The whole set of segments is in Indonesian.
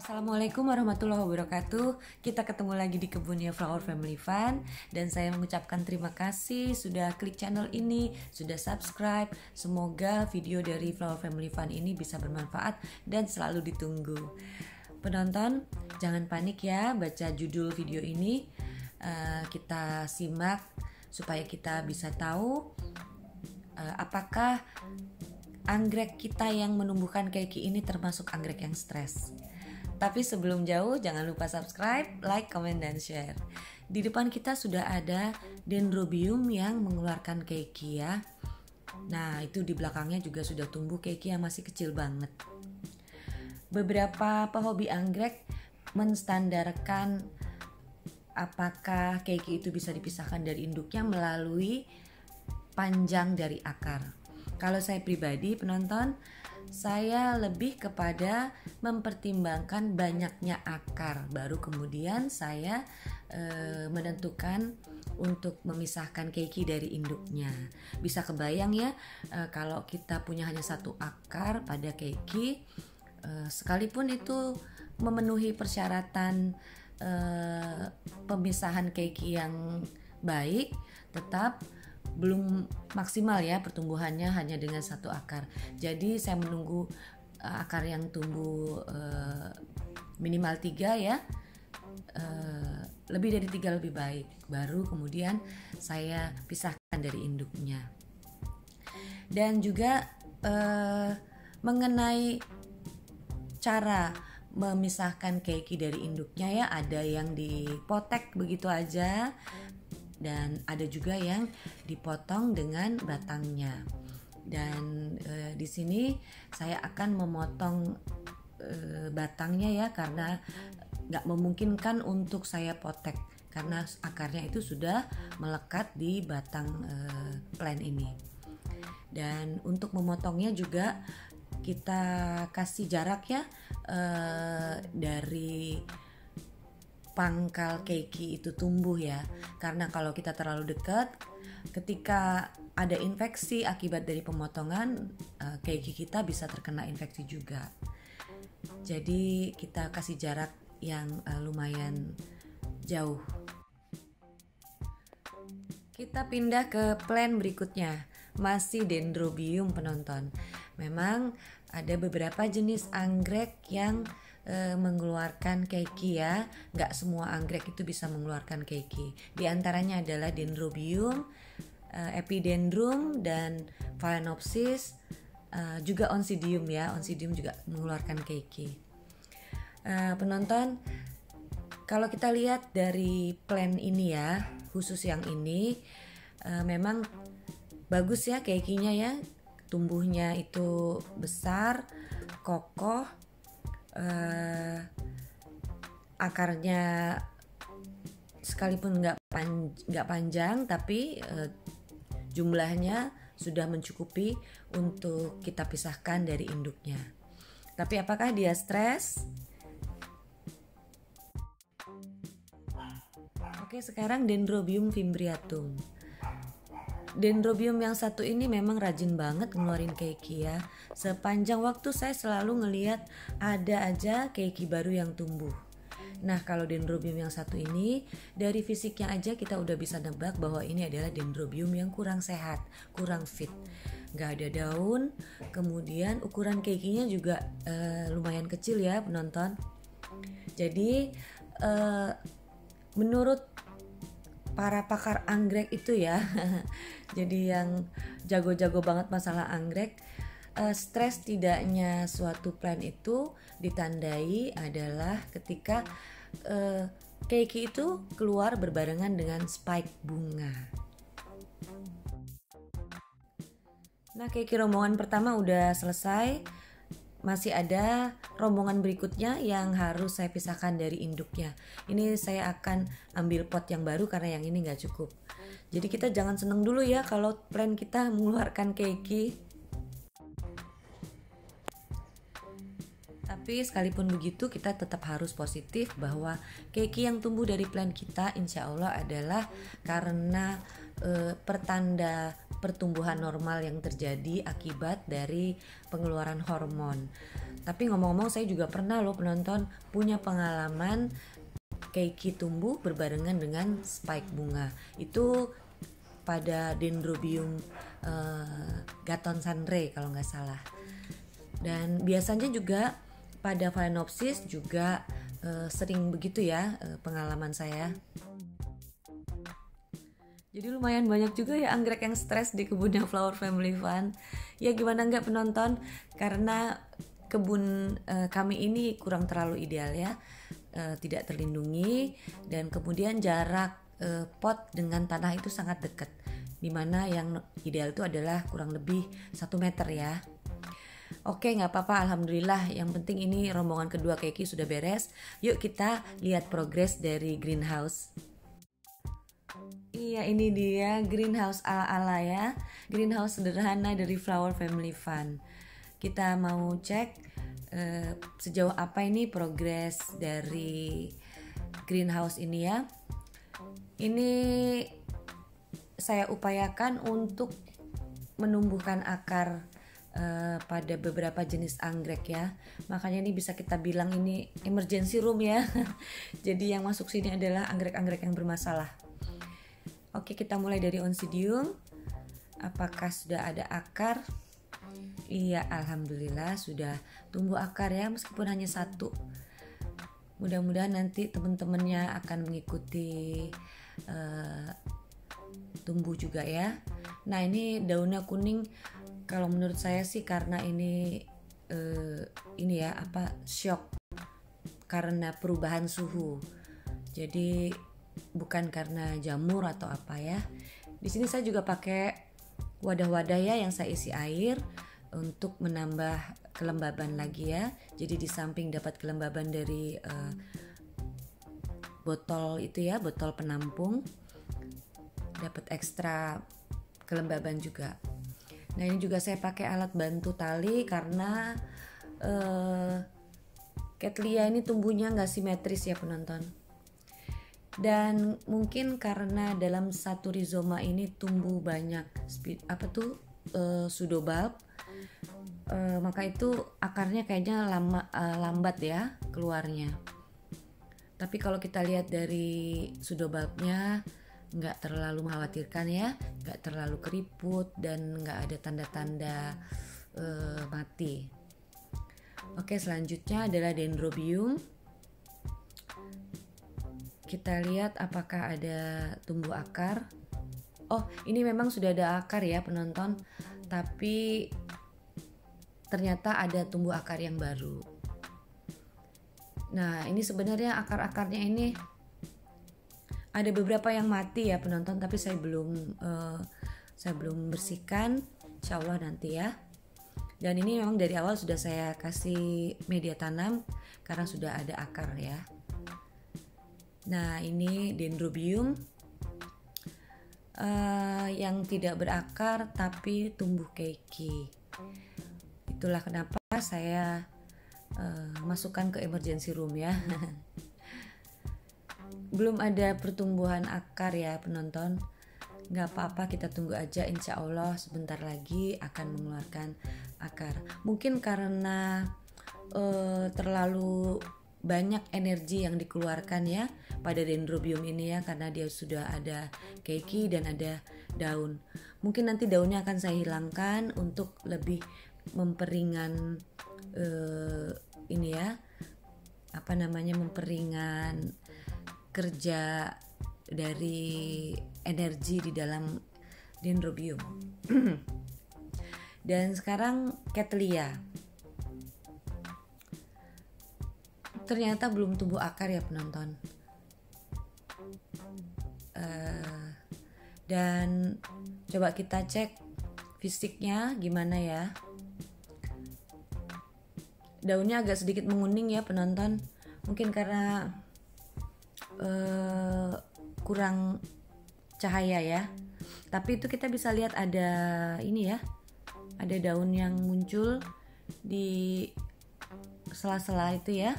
Assalamualaikum warahmatullahi wabarakatuh. Kita ketemu lagi di kebunnya Flower Family Fun. Dan saya mengucapkan terima kasih sudah klik channel ini, sudah subscribe. Semoga video dari Flower Family Fun ini bisa bermanfaat dan selalu ditunggu. Penonton, jangan panik ya baca judul video ini. Kita simak supaya kita bisa tahu apakah anggrek kita yang menumbuhkan keiki ini termasuk anggrek yang stres. Tapi sebelum jauh, jangan lupa subscribe, like, comment, dan share. Di depan kita sudah ada dendrobium yang mengeluarkan keiki ya. Nah, itu di belakangnya juga sudah tumbuh keiki yang masih kecil banget. Beberapa pehobi anggrek menstandarkan apakah keiki itu bisa dipisahkan dari induknya melalui panjang dari akar. Kalau saya pribadi, penonton, saya lebih kepada mempertimbangkan banyaknya akar, baru kemudian saya menentukan untuk memisahkan keiki dari induknya. Bisa kebayang ya, kalau kita punya hanya satu akar pada keiki, sekalipun itu memenuhi persyaratan pemisahan keiki yang baik, tetap belum maksimal ya pertumbuhannya hanya dengan satu akar. Jadi saya menunggu akar yang tumbuh minimal 3 ya, lebih dari 3 lebih baik, baru kemudian saya pisahkan dari induknya. Dan juga mengenai cara memisahkan keiki dari induknya ya, ada yang dipotek begitu aja, dan ada juga yang dipotong dengan batangnya. Dan di sini saya akan memotong batangnya ya, karena nggak memungkinkan untuk saya potek karena akarnya itu sudah melekat di batang plant ini. Dan untuk memotongnya juga kita kasih jarak ya, dari pangkal keiki itu tumbuh ya, karena kalau kita terlalu dekat, ketika ada infeksi akibat dari pemotongan, keiki kita bisa terkena infeksi juga. Jadi kita kasih jarak yang lumayan jauh. Kita pindah ke plant berikutnya, masih dendrobium penonton. Memang ada beberapa jenis anggrek yang mengeluarkan keiki ya. Nggak semua anggrek itu bisa mengeluarkan keiki. Di antaranya adalah dendrobium, epidendrum, dan phalaenopsis, juga oncidium ya. Oncidium juga mengeluarkan keiki. Penonton, kalau kita lihat dari plant ini ya, khusus yang ini, memang bagus ya keikinya ya. Tumbuhnya itu besar, kokoh, akarnya sekalipun nggak panjang, tapi jumlahnya sudah mencukupi untuk kita pisahkan dari induknya. Tapi apakah dia stres? Oke, sekarang dendrobium fimbriatum. Dendrobium yang satu ini memang rajin banget ngeluarin keiki ya. Sepanjang waktu saya selalu ngelihat ada aja keiki baru yang tumbuh. Nah, kalau dendrobium yang satu ini, dari fisiknya aja kita udah bisa nebak bahwa ini adalah dendrobium yang kurang sehat, kurang fit. Gak ada daun, kemudian ukuran keikinya juga lumayan kecil ya penonton. Jadi menurut para pakar anggrek itu ya, jadi yang jago-jago banget masalah anggrek, stres tidaknya suatu plant itu ditandai adalah ketika keiki itu keluar berbarengan dengan spike bunga. Nah, keiki rombongan pertama udah selesai. Masih ada rombongan berikutnya yang harus saya pisahkan dari induknya. Ini saya akan ambil pot yang baru karena yang ini nggak cukup. Jadi kita jangan seneng dulu ya kalau plant kita mengeluarkan keiki. Tapi sekalipun begitu, kita tetap harus positif bahwa keiki yang tumbuh dari plant kita insya Allah adalah karena pertanda pertumbuhan normal yang terjadi akibat dari pengeluaran hormon. Tapi ngomong-ngomong, saya juga pernah loh penonton punya pengalaman keiki tumbuh berbarengan dengan spike bunga. Itu pada Dendrobium Gaton Sanre kalau nggak salah. Dan biasanya juga pada Phalaenopsis juga sering begitu ya pengalaman saya. Jadi lumayan banyak juga ya anggrek yang stres di kebunnya Flower Family Fun. Ya gimana nggak penonton, karena kebun kami ini kurang terlalu ideal ya, tidak terlindungi, dan kemudian jarak pot dengan tanah itu sangat dekat, dimana yang ideal itu adalah kurang lebih 1 meter ya. Oke, nggak apa-apa, alhamdulillah. Yang penting ini rombongan kedua keiki sudah beres. Yuk kita lihat progres dari greenhouse. Iya, ini dia greenhouse ala-ala ya. Greenhouse sederhana dari Flower Family Fun. Kita mau cek sejauh apa ini progres dari greenhouse ini ya. Ini saya upayakan untuk menumbuhkan akar pada beberapa jenis anggrek ya. Makanya ini bisa kita bilang ini emergency room ya. Jadi yang masuk sini adalah anggrek-anggrek yang bermasalah. Oke, kita mulai dari Oncidium. Apakah sudah ada akar? Iya, alhamdulillah sudah tumbuh akar ya, meskipun hanya 1. Mudah-mudahan nanti teman-temannya akan mengikuti tumbuh juga ya. Nah, ini daunnya kuning. Kalau menurut saya sih karena ini ya shock karena perubahan suhu. Jadi bukan karena jamur atau apa ya. Di sini saya juga pakai wadah-wadah ya yang saya isi air untuk menambah kelembaban lagi ya. Jadi di samping dapat kelembaban dari botol itu ya, botol penampung, dapat ekstra kelembaban juga. Nah, ini juga saya pakai alat bantu tali karena Cattleya ini tumbuhnya nggak simetris ya penonton. Dan mungkin karena dalam satu rizoma ini tumbuh banyak pseudobulb, maka itu akarnya kayaknya lambat ya keluarnya. Tapi kalau kita lihat dari pseudobulbnya nggak terlalu mengkhawatirkan ya, nggak terlalu keriput dan nggak ada tanda-tanda mati. Oke, selanjutnya adalah Dendrobium. Kita lihat apakah ada tumbuh akar. Oh, ini memang sudah ada akar ya penonton, tapi ternyata ada tumbuh akar yang baru. Nah, ini sebenarnya akar-akarnya ini ada beberapa yang mati ya penonton, tapi saya belum bersihkan. Insya Allah nanti ya. Dan ini memang dari awal sudah saya kasih media tanam karena sudah ada akar ya. Nah, ini Dendrobium yang tidak berakar tapi tumbuh keiki. Itulah kenapa saya masukkan ke emergency room ya. Belum ada pertumbuhan akar ya penonton. Gak apa-apa, kita tunggu aja, insya Allah sebentar lagi akan mengeluarkan akar. Mungkin karena terlalu banyak energi yang dikeluarkan ya pada Dendrobium ini ya, karena dia sudah ada keiki dan ada daun. Mungkin nanti daunnya akan saya hilangkan untuk lebih memperingan memperingan kerja dari energi di dalam Dendrobium. Dan sekarang Cattleya. Ternyata belum tumbuh akar ya penonton. Dan coba kita cek fisiknya gimana ya. Daunnya agak sedikit menguning ya penonton. Mungkin karena kurang cahaya ya. Tapi itu kita bisa lihat ada ini ya. Ada daun yang muncul di sela-sela itu ya.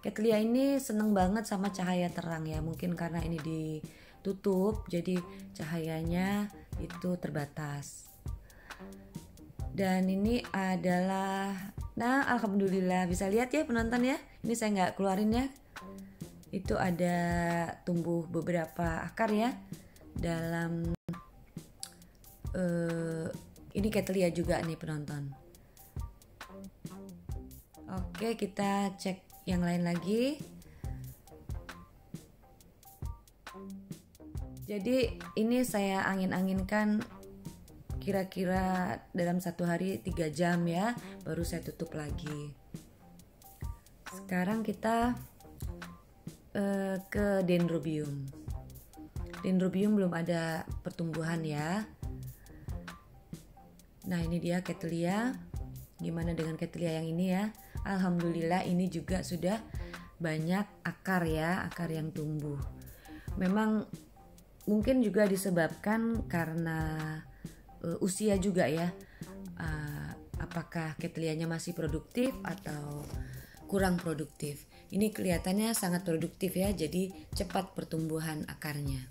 Cattleya ini seneng banget sama cahaya terang ya. Mungkin karena ini tertutup, jadi cahayanya itu terbatas. Dan ini adalah, nah alhamdulillah bisa lihat ya penonton ya. Ini saya nggak keluarin ya. Itu ada tumbuh beberapa akar ya dalam ini Cattleya juga nih penonton. Oke, kita cek yang lain lagi. Jadi ini saya angin-anginkan kira-kira dalam 1 hari 3 jam ya, baru saya tutup lagi. Sekarang kita ke dendrobium. Dendrobium belum ada pertumbuhan ya. Nah ini dia Cattleya. Gimana dengan Cattleya yang ini ya? Alhamdulillah ini juga sudah banyak akar ya, akar yang tumbuh. Memang mungkin juga disebabkan karena usia juga ya. Apakah Cattleyanya masih produktif atau kurang produktif? Ini kelihatannya sangat produktif ya, jadi cepat pertumbuhan akarnya.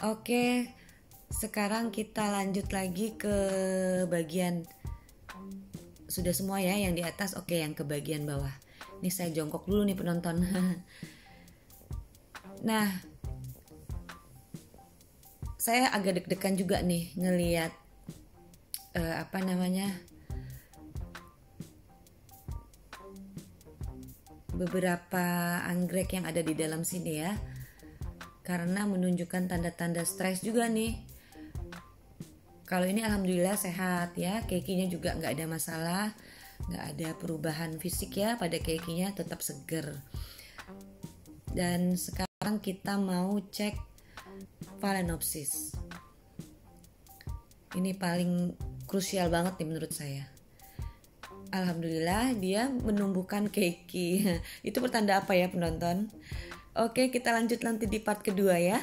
Oke, sekarang kita lanjut lagi ke bagian, sudah semua ya yang di atas. Oke, yang ke bagian bawah. Ini saya jongkok dulu nih penonton. Nah, saya agak deg-degan juga nih ngelihat beberapa anggrek yang ada di dalam sini ya, karena menunjukkan tanda-tanda stres juga nih. Kalau ini alhamdulillah sehat ya, kekinya juga nggak ada masalah, nggak ada perubahan fisik ya pada kekinya, tetap seger. Dan sekarang kita mau cek Phalaenopsis. Ini paling krusial banget nih menurut saya. Alhamdulillah dia menumbuhkan keki. Itu pertanda apa ya penonton? Oke, kita lanjut nanti di part kedua ya.